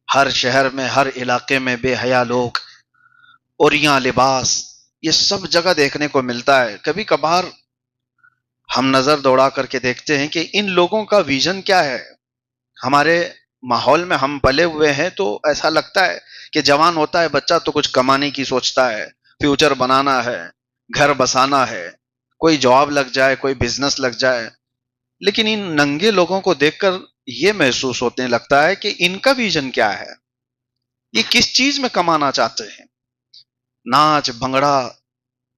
ہر شہر میں، ہر علاقے میں بے حیا لوگ، اوریاں لباس، یہ سب جگہ دیکھنے کو ملتا ہے۔ کبھی کبھار ہم نظر دوڑا کر کے دیکھتے ہیں کہ ان لوگوں کا ویژن کیا ہے۔ ہمارے ماحول میں ہم پلے ہوئے ہیں تو ایسا لگتا ہے کہ جوان ہوتا ہے بچہ تو کچھ کمانے کی سوچتا ہے، فیوچر بنانا ہے، گھر بسانا ہے، کوئی جاب لگ جائے، کوئی بزنس لگ جائے۔ لیکن ان ننگے لوگوں کو دیکھ کر یہ محسوس ہونے لگتا ہے کہ ان کا ویژن کیا ہے، یہ کس چیز میں کمانا چاہتے ہیں۔ ناچ بھنگڑا،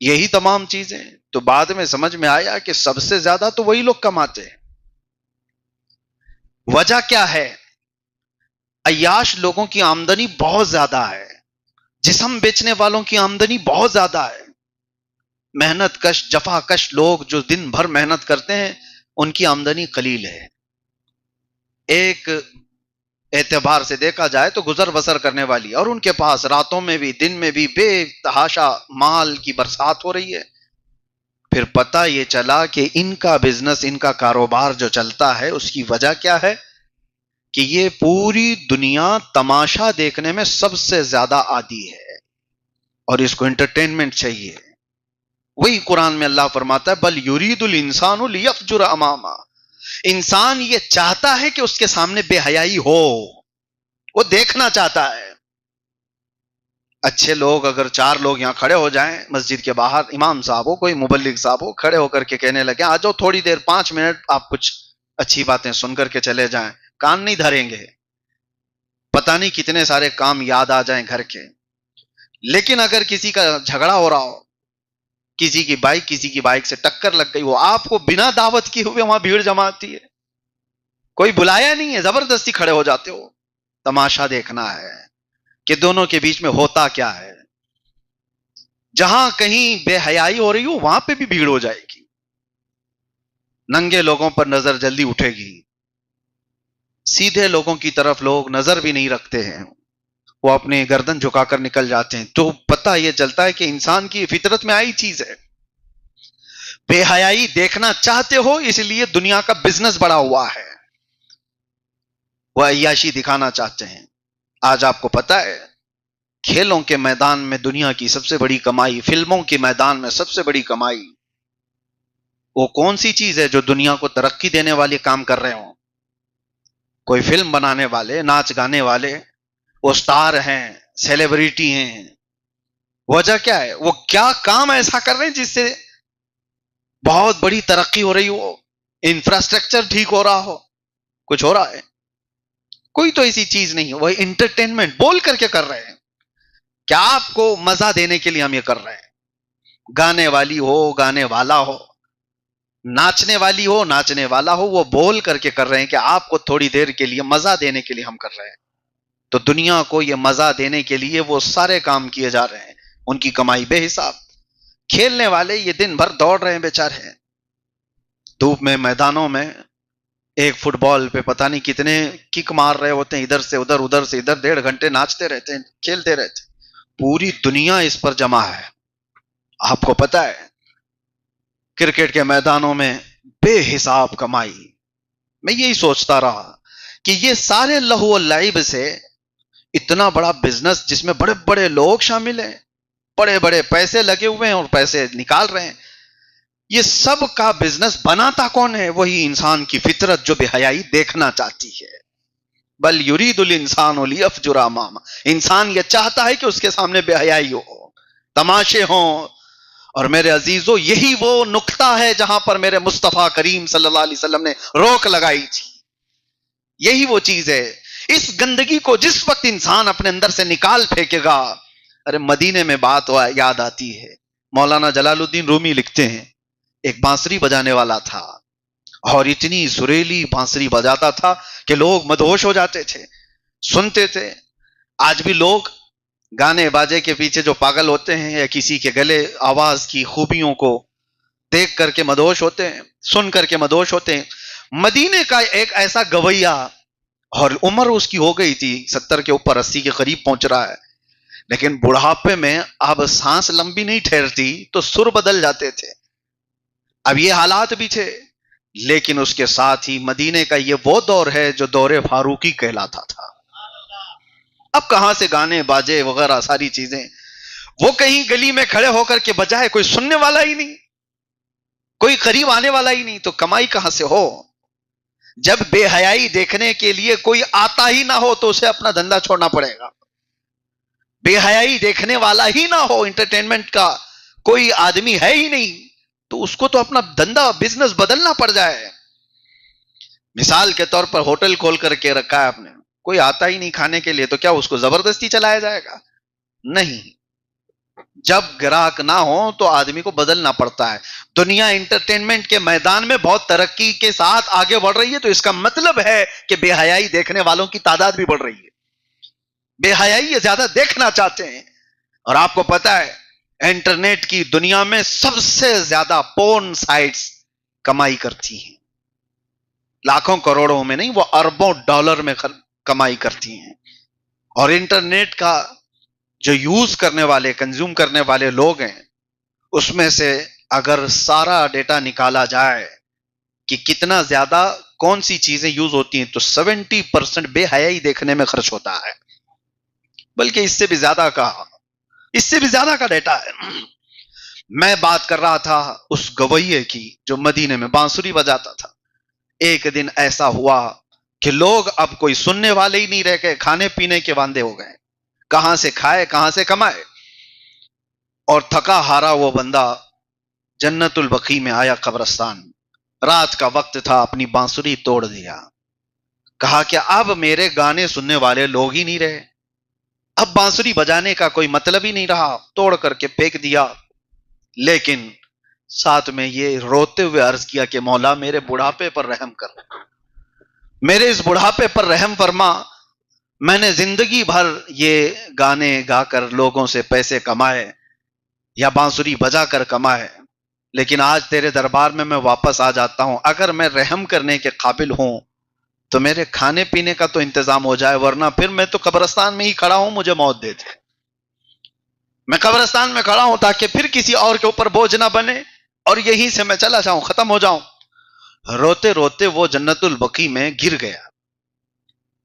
یہی تمام چیزیں۔ تو بعد میں سمجھ میں آیا کہ سب سے زیادہ تو وہی لوگ کماتے ہیں۔ وجہ کیا ہے؟ عیاش لوگوں کی آمدنی بہت زیادہ ہے، جسم بیچنے والوں کی آمدنی بہت زیادہ ہے، محنت کش جفا کش لوگ جو دن بھر محنت کرتے ہیں ان کی آمدنی قلیل ہے۔ ایک اعتبار سے دیکھا جائے تو گزر بسر کرنے والی، اور ان کے پاس راتوں میں بھی دن میں بھی بے تحاشا مال کی برسات ہو رہی ہے۔ پھر پتہ یہ چلا کہ ان کا بزنس، ان کا کاروبار جو چلتا ہے اس کی وجہ کیا ہے کہ یہ پوری دنیا تماشا دیکھنے میں سب سے زیادہ عادی ہے اور اس کو انٹرٹینمنٹ چاہیے۔ وہی قرآن میں اللہ فرماتا ہے بل یرید الانسان لیفجر اماما، انسان یہ چاہتا ہے کہ اس کے سامنے بے حیائی ہو، وہ دیکھنا چاہتا ہے۔ اچھے لوگ اگر 4 لوگ یہاں کھڑے ہو جائیں مسجد کے باہر، امام صاحب ہو، کوئی مبلغ صاحب ہو، کھڑے ہو کر کے کہنے لگے آ جاؤ تھوڑی دیر 5 منٹ آپ کچھ اچھی باتیں سن کر کے چلے جائیں، کان نہیں دھریں گے، پتہ نہیں کتنے سارے کام یاد آ جائیں گھر کے۔ لیکن اگر کسی کا جھگڑا ہو رہا ہو، کسی کی بائک سے ٹکر لگ گئی، وہ آپ کو بنا دعوت کی ہوئے وہاں بھیڑ جمع آتی ہے، کوئی بلایا نہیں ہے، زبردستی کھڑے ہو جاتے ہو۔ تماشا دیکھنا ہے کہ دونوں کے بیچ میں ہوتا کیا ہے۔ جہاں کہیں بے حیائی ہو رہی ہو وہاں پہ بھی بھیڑ ہو جائے گی، ننگے لوگوں پر نظر جلدی اٹھے گی، سیدھے لوگوں کی طرف لوگ نظر بھی نہیں رکھتے ہیں، وہ اپنے گردن جھکا کر نکل جاتے ہیں۔ تو پتہ یہ چلتا ہے کہ انسان کی فطرت میں آئی چیز ہے، بے حیائی دیکھنا چاہتے ہو، اس لیے دنیا کا بزنس بڑا ہوا ہے، وہ عیاشی دکھانا چاہتے ہیں۔ آج آپ کو پتہ ہے کھیلوں کے میدان میں دنیا کی سب سے بڑی کمائی، فلموں کے میدان میں سب سے بڑی کمائی، وہ کون سی چیز ہے جو دنیا کو ترقی دینے والے کام کر رہے ہوں؟ کوئی فلم بنانے والے، ناچ گانے والے، وہ سٹار ہیں، سیلیبریٹی ہیں۔ وجہ کیا ہے؟ وہ کیا کام ایسا کر رہے ہیں جس سے بہت بڑی ترقی ہو رہی ہو، انفراسٹرکچر ٹھیک ہو رہا ہو، کچھ ہو رہا ہے؟ کوئی تو ایسی چیز نہیں ہے، وہ انٹرٹینمنٹ بول کر کے کر رہے ہیں۔ کیا آپ کو مزہ دینے کے لیے ہم یہ کر رہے ہیں؟ گانے والی ہو، گانے والا ہو، ناچنے والی ہو، ناچنے والا ہو، وہ بول کر کے کر رہے ہیں کہ آپ کو تھوڑی دیر کے لیے مزہ دینے کے لیے ہم کر رہے ہیں۔ تو دنیا کو یہ مزہ دینے کے لیے وہ سارے کام کیے جا رہے ہیں، ان کی کمائی بے حساب۔ کھیلنے والے یہ دن بھر دوڑ رہے ہیں بیچارے، دھوپ میں، میدانوں میں، ایک فٹ بال پہ پتہ نہیں کتنے کک مار رہے ہوتے ہیں، ادھر سے ادھر، ادھر سے ادھر، 1.5 گھنٹے ناچتے رہتے ہیں، کھیلتے رہتے ہیں۔ پوری دنیا اس پر جمع ہے۔ آپ کو پتہ ہے کرکٹ کے میدانوں میں بے حساب کمائی۔ میں یہی سوچتا رہا کہ یہ سارے لہو و لعب سے اتنا بڑا بزنس جس میں بڑے بڑے لوگ شامل ہیں، بڑے بڑے پیسے لگے ہوئے ہیں اور پیسے نکال رہے ہیں، یہ سب کا بزنس بناتا کون ہے؟ وہی انسان کی فطرت جو بے حیائی دیکھنا چاہتی ہے۔ بل یرید الانسان لیفجر اماما، انسان یہ چاہتا ہے کہ اس کے سامنے بے حیائی ہو، تماشے ہوں۔ اور میرے عزیزو یہی وہ نقطہ ہے جہاں پر میرے مصطفیٰ کریم صلی اللہ علیہ وسلم نے روک لگائی تھی، یہی وہ چیز ہے۔ اس گندگی کو جس وقت انسان اپنے اندر سے نکال پھینکے گا، ارے مدینے میں بات یاد آتی ہے، مولانا جلال الدین رومی لکھتے ہیں ایک بانسری بجانے والا تھا اور اتنی سریلی بانسری بجاتا تھا کہ لوگ مدہوش ہو جاتے تھے، سنتے تھے۔ آج بھی لوگ گانے باجے کے پیچھے جو پاگل ہوتے ہیں یا کسی کے گلے آواز کی خوبیوں کو دیکھ کر کے مدہوش ہوتے ہیں، سن کر کے مدہوش ہوتے ہیں۔ مدینے کا ایک ایسا گویا، اور عمر اس کی ہو گئی تھی 70 کے اوپر، 80 کے قریب پہنچ رہا ہے، لیکن بڑھاپے میں اب سانس لمبی نہیں ٹھہرتی تو سر بدل جاتے تھے۔ اب یہ حالات بھی تھے، لیکن اس کے ساتھ ہی مدینے کا یہ وہ دور ہے جو دور فاروقی کہلاتا تھا۔ اب کہاں سے گانے باجے وغیرہ ساری چیزیں، وہ کہیں گلی میں کھڑے ہو کر کے بجائے، کوئی سننے والا ہی نہیں، کوئی قریب آنے والا ہی نہیں، تو کمائی کہاں سے ہو؟ جب بے حیائی دیکھنے کے لیے کوئی آتا ہی نہ ہو تو اسے اپنا دھندا چھوڑنا پڑے گا. بے حیائی دیکھنے والا ہی نہ ہو، انٹرٹینمنٹ کا کوئی آدمی ہے ہی نہیں، تو اس کو تو اپنا دھندا بزنس بدلنا پڑ جائے. مثال کے طور پر ہوٹل کھول کر کے رکھا ہے آپ نے، کوئی آتا ہی نہیں کھانے کے لیے، تو کیا اس کو زبردستی چلایا جائے گا؟ نہیں. جب گراہک نہ ہو تو آدمی کو بدلنا پڑتا ہے. دنیا انٹرٹینمنٹ کے میدان میں بہت ترقی کے ساتھ آگے بڑھ رہی ہے، تو اس کا مطلب ہے کہ بے حیائی دیکھنے والوں کی تعداد بھی بڑھ رہی ہے. بے حیائی یہ زیادہ دیکھنا چاہتے ہیں. اور آپ کو پتا ہے انٹرنیٹ کی دنیا میں سب سے زیادہ پورن سائٹس کمائی کرتی ہیں، لاکھوں کروڑوں میں نہیں، وہ اربوں ڈالر میں کمائی کرتی ہیں. اور انٹرنیٹ کا جو یوز کرنے والے، کنزیوم کرنے والے لوگ ہیں، اس میں سے اگر سارا ڈیٹا نکالا جائے کہ کتنا زیادہ کون سی چیزیں یوز ہوتی ہیں، تو 70% بے حیائی دیکھنے میں خرچ ہوتا ہے. بلکہ اس سے بھی زیادہ کا ڈیٹا ہے. میں بات کر رہا تھا اس گویے کی جو مدینے میں بانسری بجاتا تھا. ایک دن ایسا ہوا کہ لوگ اب کوئی سننے والے ہی نہیں رہ گئے، کھانے پینے کے واندے ہو گئے، کہاں سے کھائے کہاں سے کمائے. اور تھکا ہارا وہ بندہ جنت البقیع میں آیا قبرستان، رات کا وقت تھا، اپنی بانسری توڑ دیا. کہا کہ اب میرے گانے سننے والے لوگ ہی نہیں رہے، اب بانسری بجانے کا کوئی مطلب ہی نہیں رہا، توڑ کر کے پھینک دیا. لیکن ساتھ میں یہ روتے ہوئے عرض کیا کہ مولا میرے بڑھاپے پر رحم کر، میرے اس بڑھاپے پر رحم فرما. میں نے زندگی بھر یہ گانے گا کر لوگوں سے پیسے کمائے یا بانسری بجا کر کمائے، لیکن آج تیرے دربار میں واپس آ جاتا ہوں. اگر میں رحم کرنے کے قابل ہوں تو میرے کھانے پینے کا تو انتظام ہو جائے، ورنہ پھر میں تو قبرستان میں ہی کھڑا ہوں، مجھے موت دے دے. میں قبرستان میں کھڑا ہوں تاکہ پھر کسی اور کے اوپر بوجھ نہ بنے اور یہیں سے میں چلا جاؤں، ختم ہو جاؤں. روتے روتے وہ جنت البقیع میں گر گیا.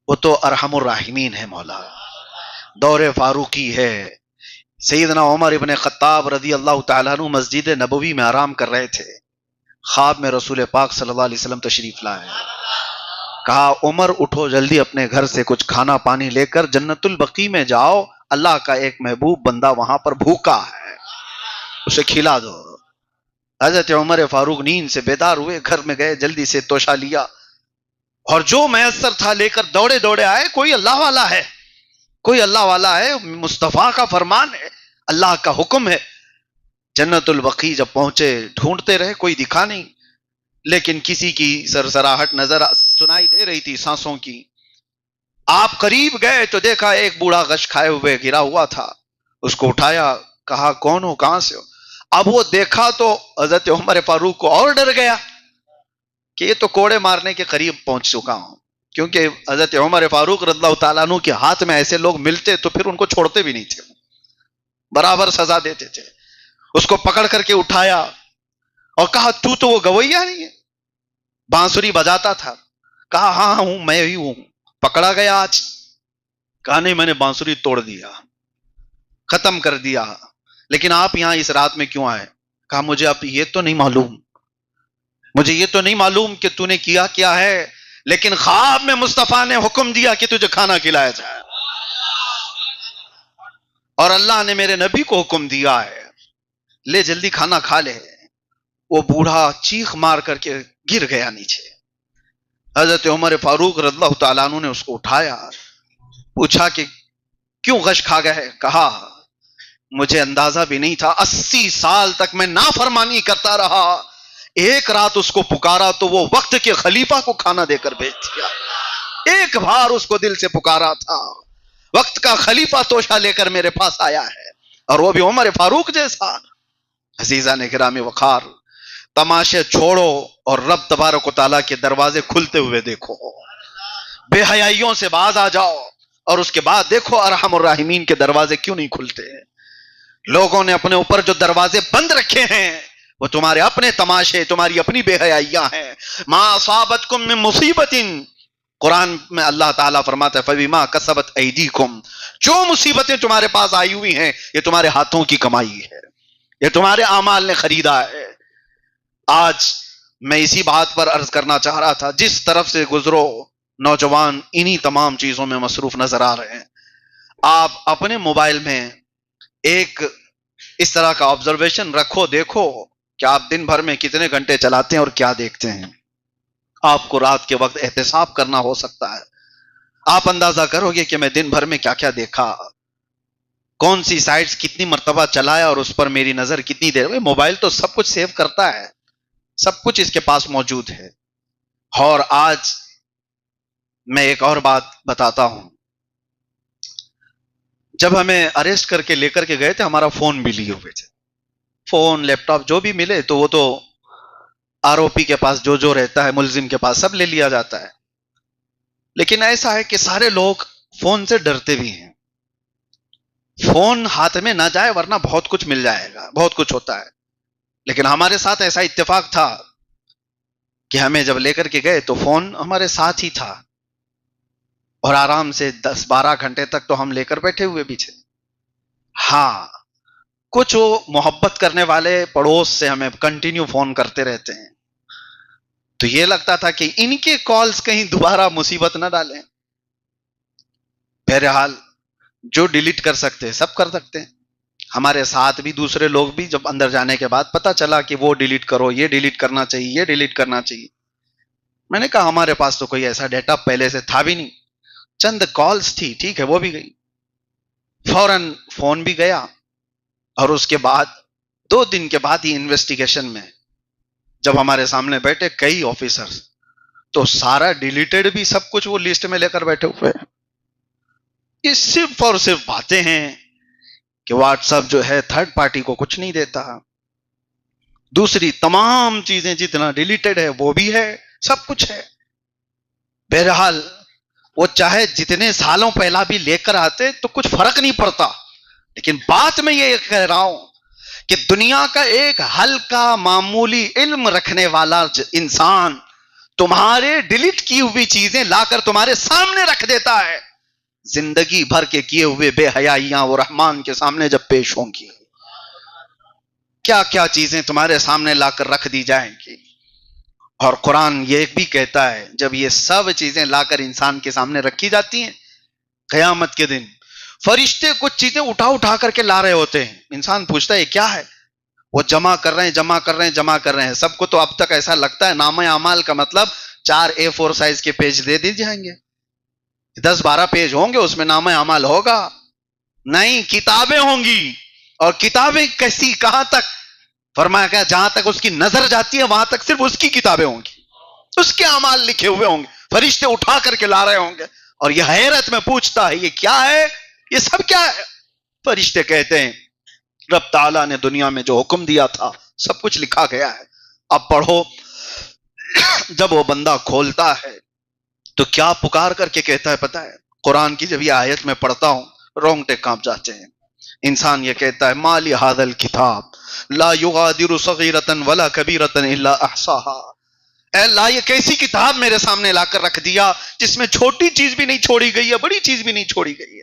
وہ تو ارحم الراحمین ہے مولا، دور فاروقی ہے. سیدنا عمر ابن خطاب رضی اللہ تعالیٰ عنہ مسجد نبوی میں آرام کر رہے تھے. خواب میں رسول پاک صلی اللہ علیہ وسلم تشریف لائے. کہا عمر اٹھو جلدی اپنے گھر سے کچھ کھانا پانی لے کر جنت البقیع میں جاؤ، اللہ کا ایک محبوب بندہ وہاں پر بھوکا ہے، اسے کھلا دو. حضرت عمر فاروق نیند سے بیدار ہوئے، گھر میں گئے، جلدی سے توشہ لیا اور جو میسر تھا لے کر دوڑے دوڑے آئے. کوئی اللہ والا ہے، کوئی اللہ والا ہے، مصطفیٰ کا فرمان ہے، اللہ کا حکم ہے. جنت البقیع جب پہنچے ڈھونڈتے رہے، کوئی دکھا نہیں، لیکن کسی کی سرسراہٹ نظر سنائی دے رہی تھی، سانسوں کی. آپ قریب گئے تو دیکھا ایک بوڑھا غش کھائے ہوئے گرا ہوا تھا. اس کو اٹھایا، کہا کون ہو، کہاں سے ہو. اب وہ دیکھا تو حضرت عمر فاروق کو اور ڈر گیا کہ یہ تو کوڑے مارنے کے قریب پہنچ چکا ہوں، کیونکہ حضرت عمر فاروق رضی اللہ تعالیٰ عنہ کے ہاتھ میں ایسے لوگ ملتے تو پھر ان کو چھوڑتے بھی نہیں تھے، برابر سزا دیتے تھے. اس کو پکڑ کر کے اٹھایا اور کہا تو وہ گویا نہیں ہے، بانسری بجاتا تھا. کہا ہاں ہوں، میں ہی ہوں. پکڑا گیا آج. کہا نہیں، میں نے بانسری توڑ دیا، ختم کر دیا. لیکن آپ یہاں اس رات میں کیوں آئے؟ کہا مجھے اب یہ تو نہیں معلوم کہ تو نے کیا کیا ہے، لیکن خواب میں مصطفیٰ نے حکم دیا کہ تجھے کھانا کھلایا جائے، اور اللہ نے میرے نبی کو حکم دیا ہے، لے جلدی کھانا کھا لے. وہ بوڑھا چیخ مار کر کے گر گیا نیچے. حضرت عمر فاروق رضی اللہ تعالیٰ عنہ نے اس کو اٹھایا، پوچھا کہ کیوں غش کھا گئے؟ کہا مجھے اندازہ بھی نہیں تھا، 80 سال تک میں نافرمانی کرتا رہا، ایک رات اس کو پکارا تو وہ وقت کے خلیفہ کو کھانا دے کر بھیج دیا. ایک بار اس کو دل سے پکارا تھا، وقت کا خلیفہ توشہ لے کر میرے پاس آیا ہے، اور وہ بھی عمر فاروق جیسا. عزیزان گرامی وقار، تماشے چھوڑو اور رب تبارک و تعالیٰ کے دروازے کھلتے ہوئے دیکھو. بے حیائیوں سے باز آ جاؤ اور اس کے بعد دیکھو ارحم الراحمین کے دروازے کیوں نہیں کھلتے. لوگوں نے اپنے اوپر جو دروازے بند رکھے ہیں وہ تمہارے اپنے تماشے، تمہاری اپنی بے حیائیاں ہیں. ما اصابتکم من مصیبت قرآن میں اللہ تعالیٰ فرماتا ہے فَبِمَا كَسَبَتْ أَيْدِيكُمْ، جو مصیبتیں تمہارے پاس آئی ہوئی ہیں یہ تمہارے ہاتھوں کی کمائی ہے، یہ تمہارے اعمال نے خریدا ہے۔ آج میں اسی بات پر عرض کرنا چاہ رہا تھا، جس طرف سے گزرو نوجوان انہی تمام چیزوں میں مصروف نظر آ رہے ہیں۔ آپ اپنے موبائل میں ایک اس طرح کا آبزرویشن رکھو، دیکھو کہ آپ دن بھر میں کتنے گھنٹے چلاتے ہیں اور کیا دیکھتے ہیں۔ آپ کو رات کے وقت احتساب کرنا ہو سکتا ہے، آپ اندازہ کرو گے کہ میں دن بھر میں کیا کیا دیکھا، کون سی سائٹس کتنی مرتبہ چلایا اور اس پر میری نظر کتنی دیر۔ موبائل تو سب کچھ سیو کرتا ہے، سب کچھ اس کے پاس موجود ہے۔ اور آج میں ایک اور بات بتاتا ہوں، جب ہمیں اریسٹ کر کے لے کر کے گئے تھے ہمارا فون بھی لیے ہوئے تھے، فون لیپ ٹاپ جو بھی ملے تو وہ تو آروپی کے پاس جو رہتا ہے، ملزم کے پاس سب لے لیا جاتا ہے۔ لیکن ایسا ہے کہ سارے لوگ فون سے ڈرتے بھی ہیں، فون ہاتھ میں نہ جائے ورنہ بہت کچھ مل جائے گا، بہت کچھ ہوتا ہے۔ لیکن ہمارے ساتھ ایسا اتفاق تھا کہ ہمیں جب لے کر کے گئے تو فون ہمارے ساتھ ہی تھا، اور آرام سے 10-12 گھنٹے تک تو ہم لے کر بیٹھے ہوئے بھی تھے۔ ہاں، کچھ وہ محبت کرنے والے پڑوس سے ہمیں کنٹینیو فون کرتے رہتے ہیں، تو یہ لگتا تھا کہ ان کے کالز کہیں دوبارہ مصیبت نہ ڈالیں۔ بہرحال جو ڈیلیٹ کر سکتے سب کر سکتے ہیں۔ ہمارے ساتھ بھی دوسرے لوگ بھی جب اندر جانے کے بعد پتا چلا کہ وہ ڈیلیٹ کرو، یہ ڈیلیٹ کرنا چاہیے، یہ ڈیلیٹ کرنا چاہیے۔ میں نے کہا ہمارے پاس تو کوئی ایسا ڈیٹا پہلے سے تھا بھی نہیں، چند کالز تھی، ٹھیک ہے وہ بھی گئی، فوراً فون بھی گیا۔ اور اس کے بعد 2 دن کے بعد ہی انویسٹیگیشن میں جب ہمارے سامنے بیٹھے کئی آفیسرز، تو سارا ڈیلیٹڈ بھی سب کچھ وہ لسٹ میں لے کر بیٹھے ہوئے ہیں۔ یہ صرف اور صرف باتیں ہیں کہ واٹس ایپ جو ہے تھرڈ پارٹی کو کچھ نہیں دیتا، دوسری تمام چیزیں جتنا ڈیلیٹڈ ہے وہ بھی ہے، سب کچھ ہے۔ بہرحال وہ چاہے جتنے سالوں پہلا بھی لے کر آتے تو کچھ فرق نہیں پڑتا، لیکن بات میں یہ کہہ رہا ہوں کہ دنیا کا ایک ہلکا معمولی علم رکھنے والا انسان تمہارے ڈیلیٹ کی ہوئی چیزیں لا کر تمہارے سامنے رکھ دیتا ہے، زندگی بھر کے کیے ہوئے بے حیائیاں وہ رحمان کے سامنے جب پیش ہوں گی، کیا کیا چیزیں تمہارے سامنے لا کر رکھ دی جائیں گی۔ اور قرآن یہ بھی کہتا ہے جب یہ سب چیزیں لا کر انسان کے سامنے رکھی جاتی ہیں، قیامت کے دن فرشتے کچھ چیزیں اٹھا کر کے لا رہے ہوتے ہیں، انسان پوچھتا ہے کیا ہے، وہ جمع کر رہے ہیں، سب کو تو اب تک ایسا لگتا ہے نامہ اعمال کا مطلب 4 A4 سائز کے پیج دے دی جائیں گے، 10-12 پیج ہوں گے اس میں نامہ اعمال ہوگا، نہیں، کتابیں ہوں گی۔ اور کتابیں کیسی، کہاں تک؟ فرمایا گیا جہاں تک اس کی نظر جاتی ہے وہاں تک صرف اس کی کتابیں ہوں گی، اس کے اعمال لکھے ہوئے ہوں گے، فرشتے اٹھا کر کے لا رہے ہوں گے، اور یہ حیرت میں پوچھتا ہے یہ کیا ہے، یہ سب کیا ہے؟ فرشتے کہتے ہیں رب تعالیٰ نے دنیا میں جو حکم دیا تھا سب کچھ لکھا گیا ہے، اب پڑھو۔ جب وہ بندہ کھولتا ہے تو کیا پکار کر کے کہتا ہے پتہ ہے؟ قرآن کی جب یہ آیت میں پڑھتا ہوں رونگٹے کانپ جاتے ہیں۔ انسان یہ کہتا ہے ما لی ھذا الکتاب لا یغادر صغیرۃ ولا کبیرۃ الا احصاها، اے اللہ یہ کیسی کتاب میرے سامنے لا کر رکھ دیا جس میں چھوٹی چیز بھی نہیں چھوڑی گئی ہے، بڑی چیز بھی نہیں چھوڑی گئی ہے،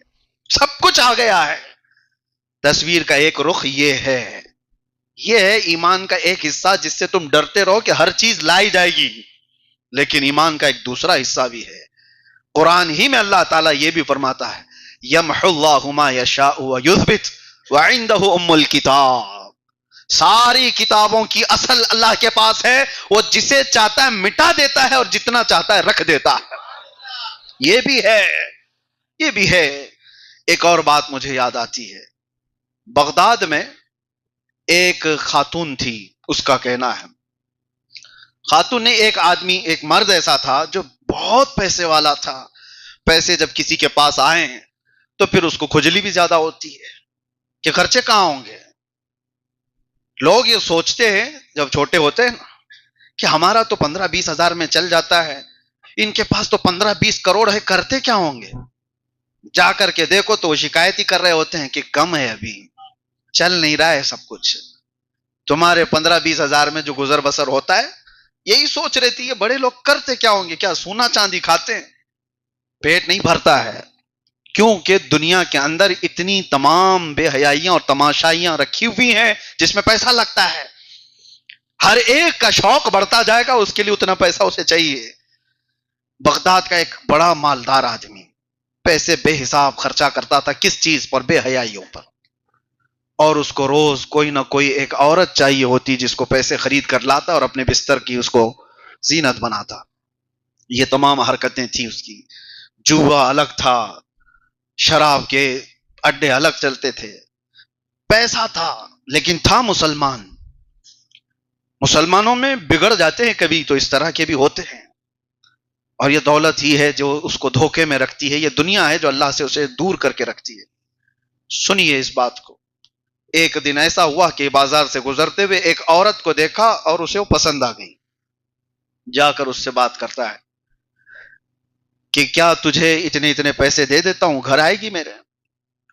سب کچھ آ گیا ہے۔ تصویر کا ایک رخ یہ ہے ایمان کا ایک حصہ جس سے تم ڈرتے رہو کہ ہر چیز لائی جائے گی، لیکن ایمان کا ایک دوسرا حصہ بھی ہے۔ قرآن ہی میں اللہ تعالیٰ یہ بھی فرماتا ہے یمحو اللہ ما یشاء ویثبت وعنده الکتاب، ساری کتابوں کی اصل اللہ کے پاس ہے، وہ جسے چاہتا ہے مٹا دیتا ہے اور جتنا چاہتا ہے رکھ دیتا ہے۔ یہ بھی ہے۔ ایک اور بات مجھے یاد آتی ہے، بغداد میں ایک خاتون تھی، اس کا کہنا ہے خاتون نے ایک مرد ایسا تھا جو بہت پیسے والا تھا، پیسے جب کسی کے پاس آئے ہیں تو پھر اس کو کھجلی بھی زیادہ ہوتی ہے کہ خرچے کہاں ہوں گے۔ لوگ یہ سوچتے ہیں جب چھوٹے ہوتے ہیں کہ ہمارا تو 15-20 ہزار میں چل جاتا ہے، ان کے پاس تو 15-20 کروڑ ہے، کرتے کیا ہوں گے؟ جا کر کے دیکھو تو وہ شکایت ہی کر رہے ہوتے ہیں کہ کم ہے، ابھی چل نہیں رہا ہے سب کچھ۔ تمہارے 15-20 ہزار میں جو گزر بسر ہوتا ہے، یہی سوچ رہتی ہے بڑے لوگ کرتے کیا ہوں گے، کیا سونا چاندی کھاتے ہیں؟ پیٹ نہیں بھرتا ہے، کیونکہ دنیا کے اندر اتنی تمام بے حیائیاں اور تماشائیاں رکھی ہوئی ہیں جس میں پیسہ لگتا ہے. ہر ایک کا شوق بڑھتا جائے گا، اس کے لیے اتنا پیسہ اسے چاہیے. بغداد کا ایک بڑا مالدار آدمی پیسے بے حساب خرچہ کرتا تھا. کس چیز پر؟ بے حیائیوں پر. اور اس کو روز کوئی نہ کوئی ایک عورت چاہیے ہوتی جس کو پیسے خرید کر لاتا اور اپنے بستر کی اس کو زینت بناتا. یہ تمام حرکتیں تھیں اس کی. جوا الگ تھا، شراب کے اڈے الگ چلتے تھے. پیسہ تھا لیکن تھا مسلمان. مسلمانوں میں بگڑ جاتے ہیں کبھی تو اس طرح کے بھی ہوتے ہیں، اور یہ دولت ہی ہے جو اس کو دھوکے میں رکھتی ہے. یہ دنیا ہے جو اللہ سے اسے دور کر کے رکھتی ہے. سنیے اس بات کو. ایک دن ایسا ہوا کہ بازار سے گزرتے ہوئے ایک عورت کو دیکھا اور اسے وہ پسند آ گئی. جا کر اس سے بات کرتا ہے کہ کیا تجھے اتنے اتنے پیسے دے دیتا ہوں، گھر آئے گی میرے؟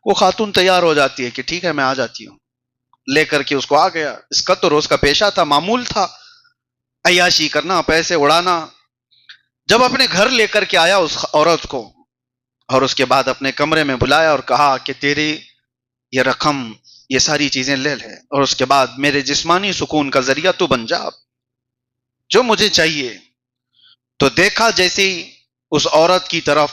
وہ خاتون تیار ہو جاتی ہے کہ ٹھیک ہے میں آ جاتی ہوں. لے کر کے اس کو آ گیا. اس کا تو روز کا پیشہ تھا، معمول تھا، عیاشی کرنا، پیسے اڑانا. جب اپنے گھر لے کر کے آیا اس عورت کو اور اس کے بعد اپنے کمرے میں بلایا اور کہا کہ تیری یہ رقم، یہ ساری چیزیں لے لے، اور اس کے بعد میرے جسمانی سکون کا ذریعہ تو بن جا جو مجھے چاہیے. تو دیکھا جیسے ہی اس عورت کی طرف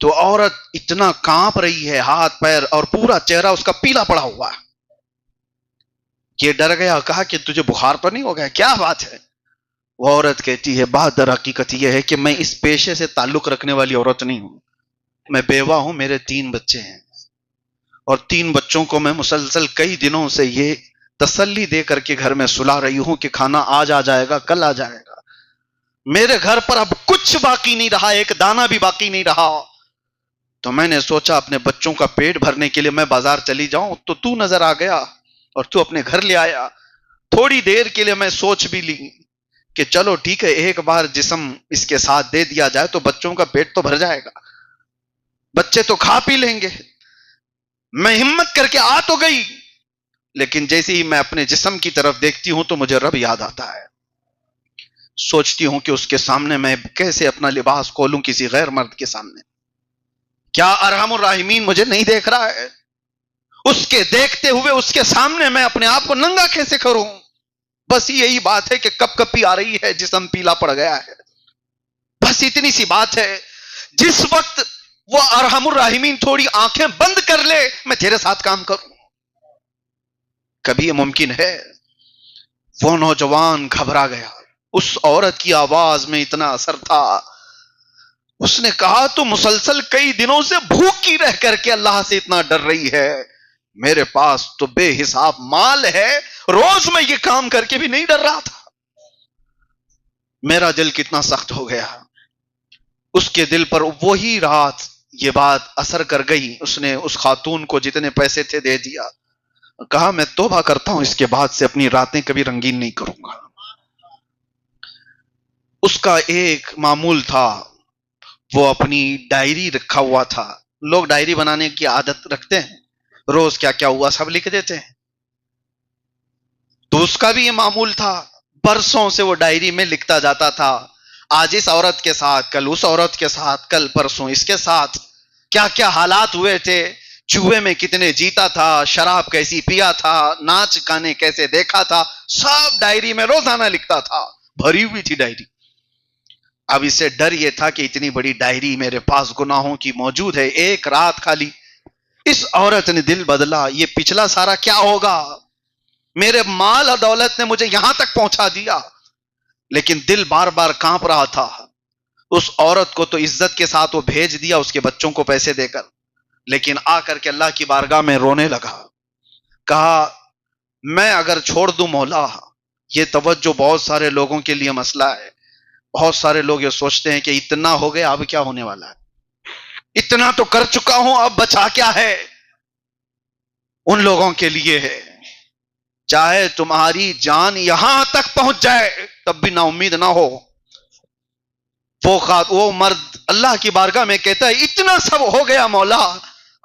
تو عورت اتنا کانپ رہی ہے، ہاتھ پیر اور پورا چہرہ اس کا پیلا پڑا ہوا ہے. یہ ڈر گیا، کہا کہ تجھے بخار تو نہیں ہو گیا، کیا بات ہے؟ وہ عورت کہتی ہے بات در حقیقت یہ ہے کہ میں اس پیشے سے تعلق رکھنے والی عورت نہیں ہوں. میں بیوہ ہوں، میرے 3 بچے ہیں، اور 3 بچوں کو میں مسلسل کئی دنوں سے یہ تسلی دے کر کے گھر میں سلا رہی ہوں کہ کھانا آج آ جائے گا، کل آ جائے گا. میرے گھر پر اب کچھ باقی نہیں رہا، ایک دانہ بھی باقی نہیں رہا. تو میں نے سوچا اپنے بچوں کا پیٹ بھرنے کے لیے میں بازار چلی جاؤں، تو نظر آ گیا اور تو اپنے گھر لے آیا. تھوڑی دیر کے لیے میں سوچ بھی لی کہ چلو ٹھیک ہے، ایک بار جسم اس کے ساتھ دے دیا جائے تو بچوں کا پیٹ تو بھر جائے گا، بچے تو کھا پی لیں گے. میں ہمت کر کے آ تو گئی، لیکن جیسے ہی میں اپنے جسم کی طرف دیکھتی ہوں تو مجھے رب یاد آتا ہے. سوچتی ہوں کہ اس کے سامنے میں کیسے اپنا لباس کھولوں کسی غیر مرد کے سامنے. کیا ارحم الراحمین مجھے نہیں دیکھ رہا ہے؟ اس کے دیکھتے ہوئے اس کے سامنے میں اپنے آپ کو ننگا کیسے کروں؟ بس یہی بات ہے کہ کپ کپی آ رہی ہے، جسم پیلا پڑ گیا ہے. بس اتنی سی بات ہے. جس وقت وہ ارحم الراحمین تھوڑی آنکھیں بند کر لے، میں تیرے ساتھ کام کروں. کبھی یہ ممکن ہے؟ وہ نوجوان گھبرا گیا. اس عورت کی آواز میں اتنا اثر تھا. اس نے کہا تو مسلسل کئی دنوں سے بھوکی رہ کر کے اللہ سے اتنا ڈر رہی ہے، میرے پاس تو بے حساب مال ہے، روز میں یہ کام کر کے بھی نہیں ڈر رہا تھا. میرا دل کتنا سخت ہو گیا. اس کے دل پر وہی رات یہ بات اثر کر گئی. اس نے اس خاتون کو جتنے پیسے تھے دے دیا. کہا میں توبہ کرتا ہوں، اس کے بعد سے اپنی راتیں کبھی رنگین نہیں کروں گا. اس کا ایک معمول تھا، وہ اپنی ڈائری رکھا ہوا تھا. لوگ ڈائری بنانے کی عادت رکھتے ہیں، روز کیا کیا ہوا سب لکھ دیتے ہیں. تو اس کا بھی یہ معمول تھا. برسوں سے وہ ڈائری میں لکھتا جاتا تھا، آج اس عورت کے ساتھ، کل اس عورت کے ساتھ، کل پرسوں اس کے ساتھ کیا کیا حالات ہوئے تھے، جوئے میں کتنے جیتا تھا، شراب کیسی پیا تھا، ناچ گانے کیسے دیکھا تھا، سب ڈائری میں روزانہ لکھتا تھا. بھری ہوئی تھی ڈائری. اب اسے ڈر یہ تھا کہ اتنی بڑی ڈائری میرے پاس گناہوں کی موجود ہے، ایک رات خالی اس عورت نے دل بدلا، یہ پچھلا سارا کیا ہوگا؟ میرے مال اور دولت نے مجھے یہاں تک پہنچا دیا. لیکن دل بار بار کانپ رہا تھا. اس عورت کو تو عزت کے ساتھ وہ بھیج دیا اس کے بچوں کو پیسے دے کر، لیکن آ کر کے اللہ کی بارگاہ میں رونے لگا. کہا میں اگر چھوڑ دوں مولا، یہ توجہ بہت سارے لوگوں کے لیے مسئلہ ہے. بہت سارے لوگ یہ سوچتے ہیں کہ اتنا ہو گیا اب کیا ہونے والا ہے، اتنا تو کر چکا ہوں اب بچا کیا ہے. ان لوگوں کے لیے ہے، چاہے تمہاری جان یہاں تک پہنچ جائے تب بھی نا امید نہ ہو. وہ مرد اللہ کی بارگاہ میں کہتا ہے اتنا سب ہو گیا مولا،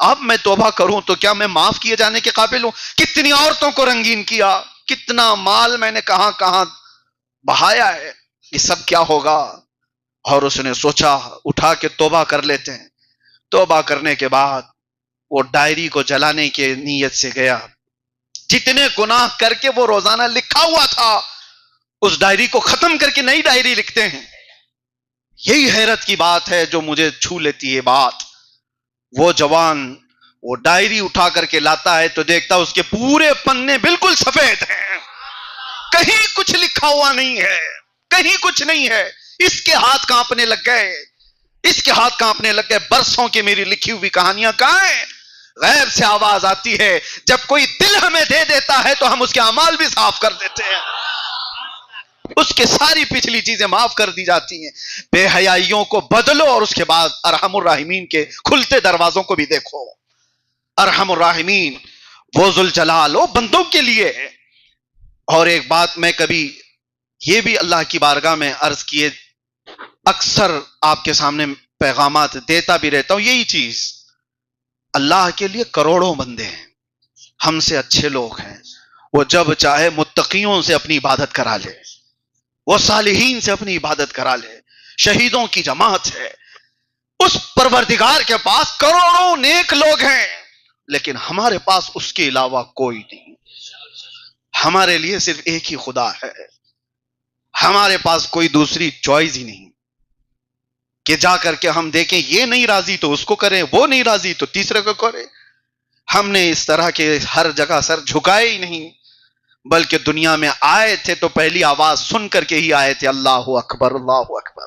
اب میں توبہ کروں تو کیا میں معاف کیے جانے کے قابل ہوں؟ کتنی عورتوں کو رنگین کیا، کتنا مال میں نے کہاں کہاں بہایا ہے، یہ سب کیا ہوگا؟ اور اس نے سوچا اٹھا کے توبہ کر لیتے ہیں. توبہ کرنے کے بعد وہ ڈائری کو جلانے کی نیت سے گیا. جتنے گناہ کر کے وہ روزانہ لکھا ہوا تھا اس ڈائری کو ختم کر کے نئی ڈائری لکھتے ہیں. یہی حیرت کی بات ہے جو مجھے چھو لیتی ہے بات. وہ جوان وہ ڈائری اٹھا کر کے لاتا ہے تو دیکھتا اس کے پورے پنے بالکل سفید ہیں, کہیں کچھ لکھا ہوا نہیں ہے, کہیں کچھ نہیں ہے. اس کے ہاتھ کانپنے لگ گئے, اس کے ہاتھ کانپنے لگ گئے. برسوں کی میری لکھی ہوئی کہانیاں کہاں ہیں؟ غیب سے آواز آتی ہے, جب کوئی دل ہمیں دے دیتا ہے تو ہم اس کے اعمال بھی صاف کر دیتے ہیں, اس کے ساری پچھلی چیزیں معاف کر دی جاتی ہیں. بے حیائیوں کو بدلو اور اس کے بعد ارحم الراحمین کے کھلتے دروازوں کو بھی دیکھو. ارحم الراحمین وہ ذوالجلال وہ بندوں کے لیے. اور ایک بات میں کبھی یہ بھی اللہ کی بارگاہ میں عرض کیے, اکثر آپ کے سامنے پیغامات دیتا بھی رہتا ہوں, یہی چیز اللہ کے لیے کروڑوں بندے ہیں, ہم سے اچھے لوگ ہیں, وہ جب چاہے متقیوں سے اپنی عبادت کرا لے, وہ صالحین سے اپنی عبادت کرا لے, شہیدوں کی جماعت ہے. اس پروردگار کے پاس کروڑوں نیک لوگ ہیں, لیکن ہمارے پاس اس کے علاوہ کوئی نہیں. ہمارے لیے صرف ایک ہی خدا ہے, ہمارے پاس کوئی دوسری چوائس ہی نہیں کہ جا کر کے ہم دیکھیں یہ نہیں راضی تو اس کو کریں, وہ نہیں راضی تو تیسرے کو کریں. ہم نے اس طرح کے ہر جگہ سر جھکائے ہی نہیں, بلکہ دنیا میں آئے تھے تو پہلی آواز سن کر کے ہی آئے تھے, اللہ اکبر اللہ اکبر.